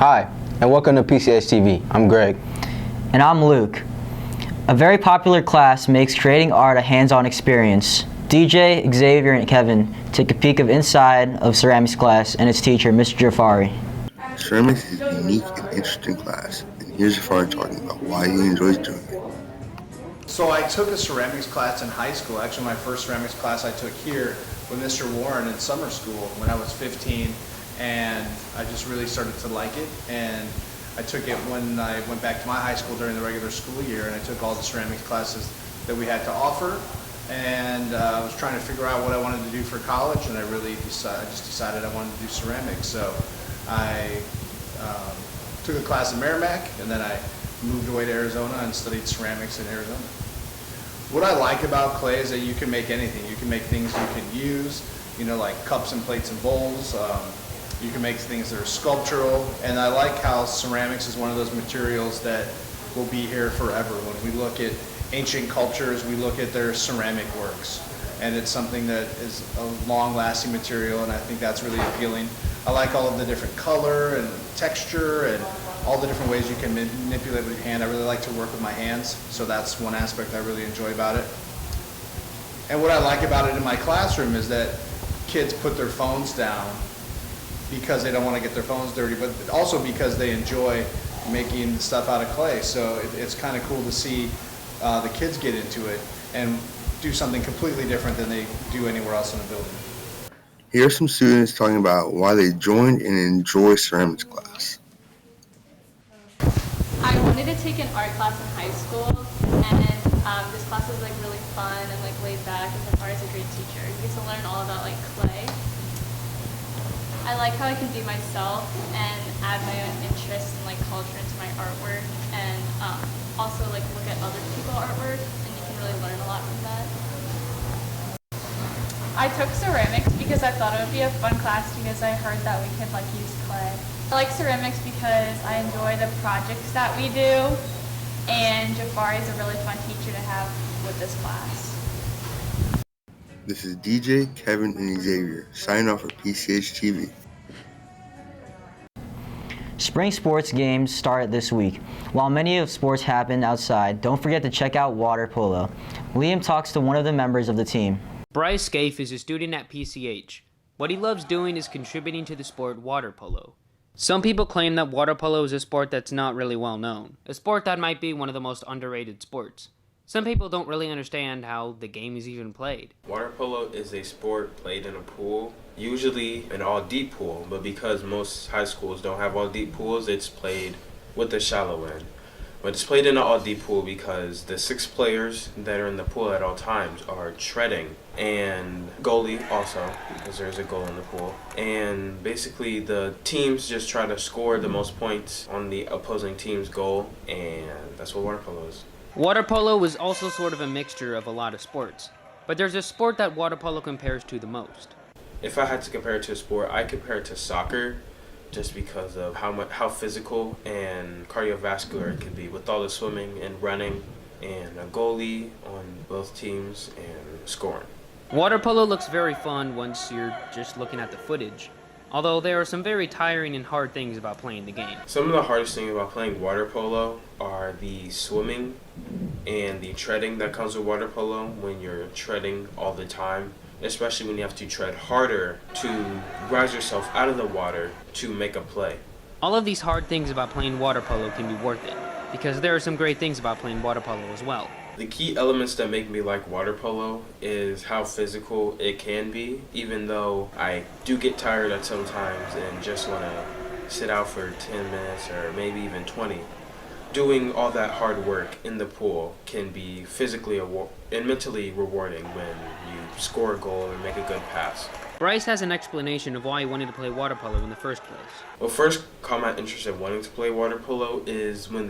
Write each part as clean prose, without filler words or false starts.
Hi, and welcome to PCH-TV. I'm Greg. And I'm Luke. A very popular class makes creating art a hands-on experience. DJ, Xavier, and Kevin take a peek inside of ceramics class and its teacher, Mr. Jafari. Ceramics is a unique and interesting class, and here's Jafari talking about why he enjoys doing it. So I took a ceramics class in high school. Actually, my first ceramics class I took here with Mr. Warren in summer school when I was 15, and I just really started to like it. And I took it when I went back to my high school during the regular school year, and I took all the ceramics classes that we had to offer. And I was trying to figure out what I wanted to do for college, and I just decided I wanted to do ceramics. So I took a class in Merrimack, and then I moved away to Arizona and studied ceramics in Arizona. What I like about clay is that you can make anything. You can make things you can use, you know, like cups and plates and bowls. You can make things that are sculptural, and I like how ceramics is one of those materials that will be here forever. When we look at ancient cultures, we look at their ceramic works, and it's something that is a long-lasting material, and I think that's really appealing. I like all of the different color and texture and all the different ways you can manipulate with your hand. I really like to work with my hands, so that's one aspect I really enjoy about it. And what I like about it in my classroom is that kids put their phones down because they don't want to get their phones dirty, but also because they enjoy making stuff out of clay. So it's kind of cool to see the kids get into it and do something completely different than they do anywhere else in the building. Here are some students talking about why they joined and enjoy ceramics class. I wanted to take an art class in high school, and this class is like really fun and like laid back, and Jafari is a great teacher. You get to learn all about like clay. I like how I can be myself and add my own interests and like culture into my artwork, and also like look at other people's artwork, and you can really learn a lot from that. I took ceramics because I thought it would be a fun class because I heard that we could like use clay. I like ceramics because I enjoy the projects that we do, and Jafari is a really fun teacher to have with this class. This is DJ, Kevin, and Xavier signing off for PCH-TV. Spring sports games start this week. While many of sports happen outside, don't forget to check out water polo. Liam talks to one of the members of the team. Bryce Scaife is a student at PCH. What he loves doing is contributing to the sport water polo. Some people claim that water polo is a sport that's not really well known, a sport that might be one of the most underrated sports. Some people don't really understand how the game is even played. Water polo is a sport played in a pool, usually an all-deep pool, but because most high schools don't have all-deep pools, it's played with the shallow end. But it's played in an all-deep pool because the 6 players that are in the pool at all times are treading, and goalie also, because there's a goal in the pool. And basically the teams just try to score the most points on the opposing team's goal, and that's what water polo is. Water polo is also sort of a mixture of a lot of sports, but there's a sport that water polo compares to the most. If I had to compare it to a sport, I compare it to soccer, just because of how physical and cardiovascular it can be with all the swimming and running and a goalie on both teams and scoring. Water polo looks very fun once you're just looking at the footage, although there are some very tiring and hard things about playing the game. Some of the hardest things about playing water polo are the swimming and the treading that comes with water polo when you're treading all the time, especially when you have to tread harder to rise yourself out of the water to make a play. All of these hard things about playing water polo can be worth it, because there are some great things about playing water polo as well. The key elements that make me like water polo is how physical it can be, even though I do get tired at some times and just want to sit out for 10 minutes or maybe even 20. Doing all that hard work in the pool can be physically and mentally rewarding when you score a goal and make a good pass. Bryce has an explanation of why he wanted to play water polo in the first place. What first caught my interest in wanting to play water polo is when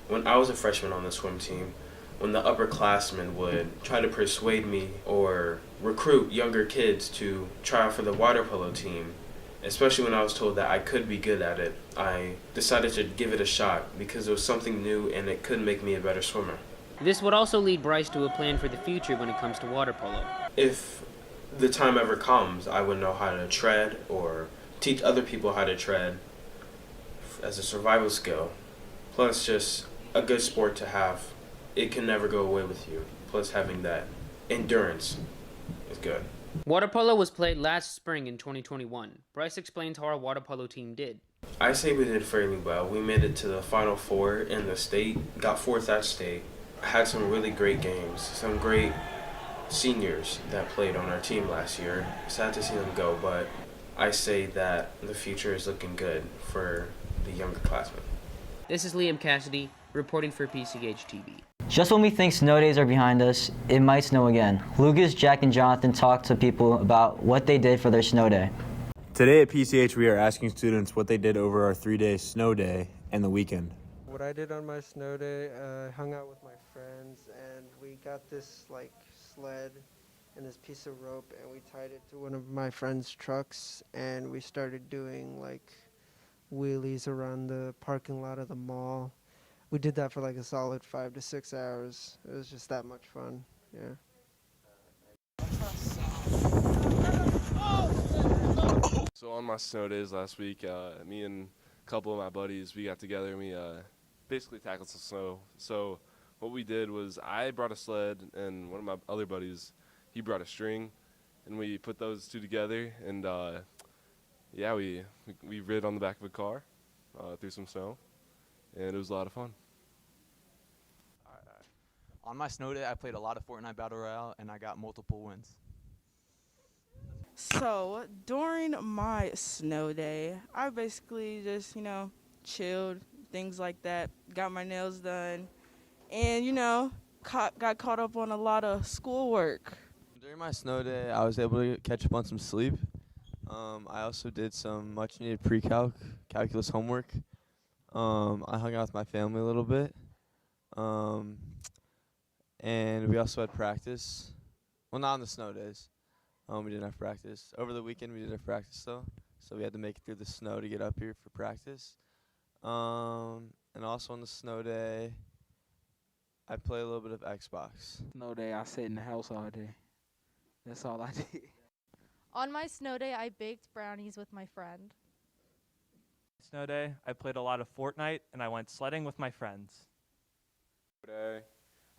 when I was a freshman on the swim team, when the upperclassmen would try to persuade me or recruit younger kids to try out for the water polo team. Especially when I was told that I could be good at it, I decided to give it a shot because it was something new and it could make me a better swimmer. This would also lead Bryce to a plan for the future when it comes to water polo. If the time ever comes, I would know how to tread or teach other people how to tread as a survival skill, plus just a good sport to have. It can never go away with you. Plus having that endurance is good. Water polo was played last spring in 2021. Bryce explains how our water polo team did. I say we did fairly well. We made it to the Final Four in the state, got fourth at state, had some really great games, some great seniors that played on our team last year. Sad to see them go, but I say that the future is looking good for the younger classmen. This is Liam Cassidy, reporting for PCH-TV. Just when we think snow days are behind us, it might snow again. Lucas, Jack, and Jonathan talked to people about what they did for their snow day. Today at PCH, we are asking students what they did over our 3-day snow day and the weekend. What I did on my snow day, I hung out with my friends, and we got this sled and this piece of rope, and we tied it to one of my friend's trucks, and we started doing wheelies around the parking lot of the mall. We did that for a solid 5 to 6 hours. It was just that much fun, yeah. So on my snow days last week, me and a couple of my buddies, we got together and we basically tackled some snow. So what we did was I brought a sled and one of my other buddies, he brought a string, and we put those two together, and yeah, we rid on the back of a car through some snow, and it was a lot of fun. On my snow day, I played a lot of Fortnite Battle Royale, and I got multiple wins. So, during my snow day, I basically just, chilled, things like that, got my nails done, and, got caught up on a lot of schoolwork. During my snow day, I was able to catch up on some sleep. I also did some much-needed calculus homework. I hung out with my family a little bit. And we also had practice. Well, not on the snow days. We didn't have practice. Over the weekend, we did have practice, though. So we had to make it through the snow to get up here for practice. And also on the snow day, I play a little bit of Xbox. Snow day, I sit in the house all day. That's all I did. On my snow day, I baked brownies with my friend. Snow day, I played a lot of Fortnite, and I went sledding with my friends. Today,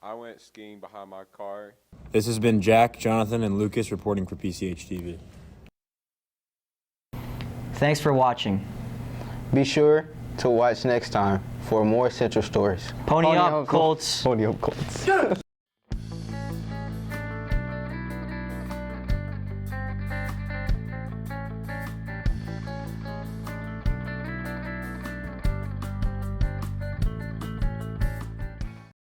I went skiing behind my car. This has been Jack, Jonathan, and Lucas reporting for PCH TV. Thanks for watching. Be sure to watch next time for more Central stories. Pony up, Colts. Pony up, Colts.